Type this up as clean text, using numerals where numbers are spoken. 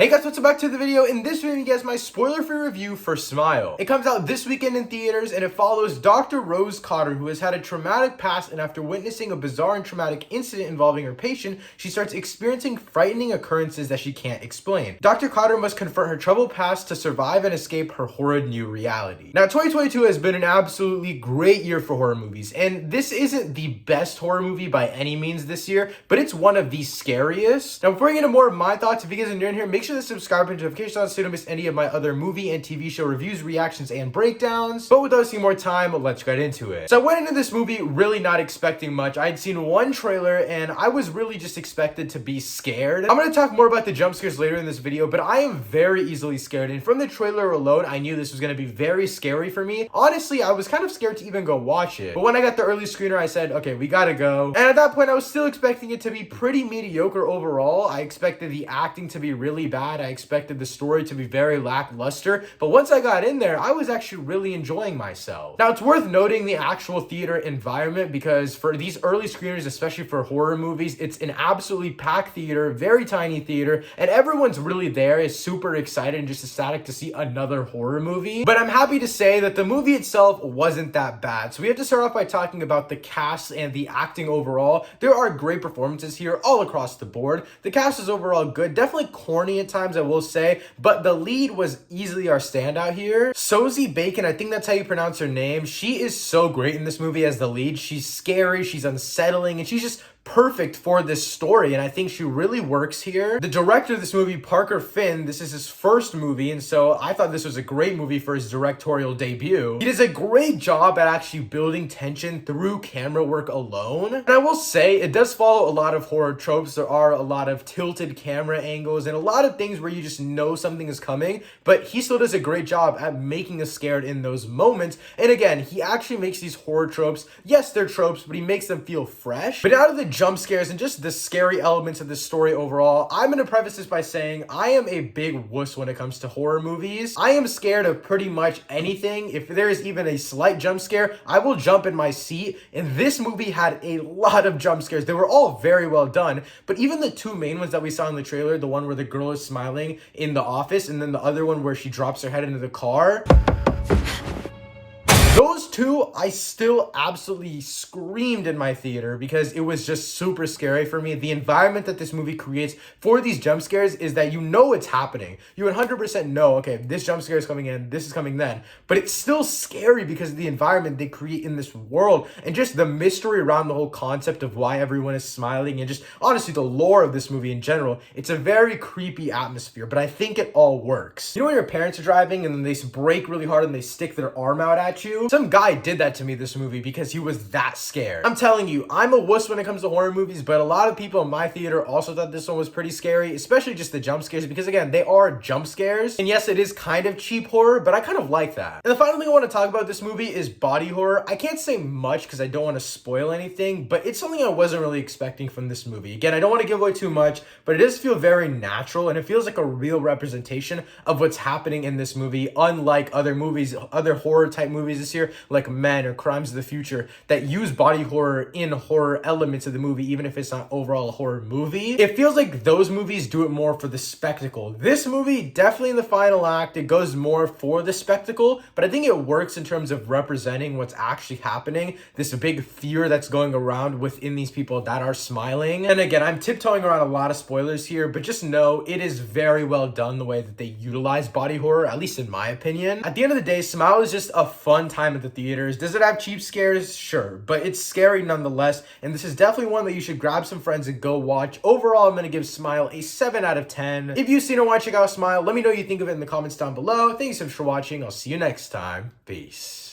Hey guys, what's up? Back to the video. In this video, you guys, my spoiler-free review for Smile. It comes out this weekend in theaters, and it follows Dr. Rose Cotter, who has had a traumatic past, and after witnessing a bizarre and traumatic incident involving her patient, she starts experiencing frightening occurrences that she can't explain. Dr. Cotter must confront her troubled past to survive and escape her horrid new reality. Now, 2022 has been an absolutely great year for horror movies, and this isn't the best horror movie by any means this year, but it's one of the scariest. Now, before we get into more of my thoughts, if you guys are new in here, make sure to subscribe and notifications on so you don't miss any of my other movie and TV show reviews, reactions, and breakdowns. But without wasting more time, let's get into it. So I went into this movie really not expecting much. I'd seen one trailer and I was really just expected to be scared. I'm going to talk more about the jump scares later in this video, but I am very easily scared, and from the trailer alone, I knew this was going to be very scary for me. Honestly, I was kind of scared to even go watch it. But when I got the early screener, I said, okay, we gotta go. And at that point, I was still expecting it to be pretty mediocre overall. I expected the acting to be really bad. I expected the story to be very lackluster, but once I got in there, I was actually really enjoying myself. Now, it's worth noting the actual theater environment, because for these early screeners, especially for horror movies, it's an absolutely packed theater, very tiny theater, and everyone's really there, is super excited and just ecstatic to see another horror movie. But I'm happy to say that the movie itself wasn't that bad. So we have to start off by talking about the cast and the acting overall. There are great performances here all across the board. The cast is overall good, definitely corny at times, I will say, but the lead was easily our standout here. Sosie Bacon, I think that's how you pronounce her name. She is so great in this movie as the lead. She's scary, she's unsettling, and she's just perfect for this story, and I think she really works here. The director of this movie, Parker Finn, this is his first movie, and so I thought this was a great movie for his directorial debut. He does a great job at actually building tension through camera work alone. And I will say, it does follow a lot of horror tropes. There are a lot of tilted camera angles and a lot of things where you just know something is coming, but he still does a great job at making us scared in those moments. And again, he actually makes these horror tropes, yes, they're tropes, but he makes them feel fresh. But out of the jump scares and just the scary elements of this story overall, I'm going to preface this by saying I am a big wuss when it comes to horror movies. I am scared of pretty much anything. If there is even a slight jump scare, I will jump in my seat, and this movie had a lot of jump scares. They were all very well done, but even the two main ones that we saw in the trailer, the one where the girl is smiling in the office and then the other one where she drops her head into the car, those two, I still absolutely screamed in my theater because it was just super scary for me. The environment that this movie creates for these jump scares is that you know it's happening. You 100% know, okay, this jump scare is coming in, this is coming then. But it's still scary because of the environment they create in this world and just the mystery around the whole concept of why everyone is smiling and just honestly the lore of this movie in general. It's a very creepy atmosphere, but I think it all works. You know when your parents are driving and then they brake really hard and they stick their arm out at you? Some guy did that to me this movie because he was that scared. I'm telling you, I'm a wuss when it comes to horror movies, but a lot of people in my theater also thought this one was pretty scary, especially just the jump scares, because again, they are jump scares. And yes, it is kind of cheap horror, but I kind of like that. And the final thing I want to talk about this movie is body horror. I can't say much because I don't want to spoil anything, but it's something I wasn't really expecting from this movie. Again, I don't want to give away too much, but it does feel very natural and it feels like a real representation of what's happening in this movie, unlike other movies, other horror type movies this year, like Men or Crimes of the Future, that use body horror in horror elements of the movie, even if it's not overall a horror movie. It feels like those movies do it more for the spectacle. This movie, definitely in the final act, it goes more for the spectacle, but I think it works in terms of representing what's actually happening, this big fear that's going around within these people that are smiling. And again, I'm tiptoeing around a lot of spoilers here, but just know it is very well done the way that they utilize body horror, at least in my opinion. At the end of the day, Smile is just a fun time at the theaters. Does it have cheap scares? Sure, but it's scary nonetheless, and this is definitely one that you should grab some friends and go watch. Overall, I'm going to give Smile a 7 out of 10. If you've seen or want to check out Smile, let me know what you think of it in the comments down below. Thank you so much for watching. I'll see you next time. Peace.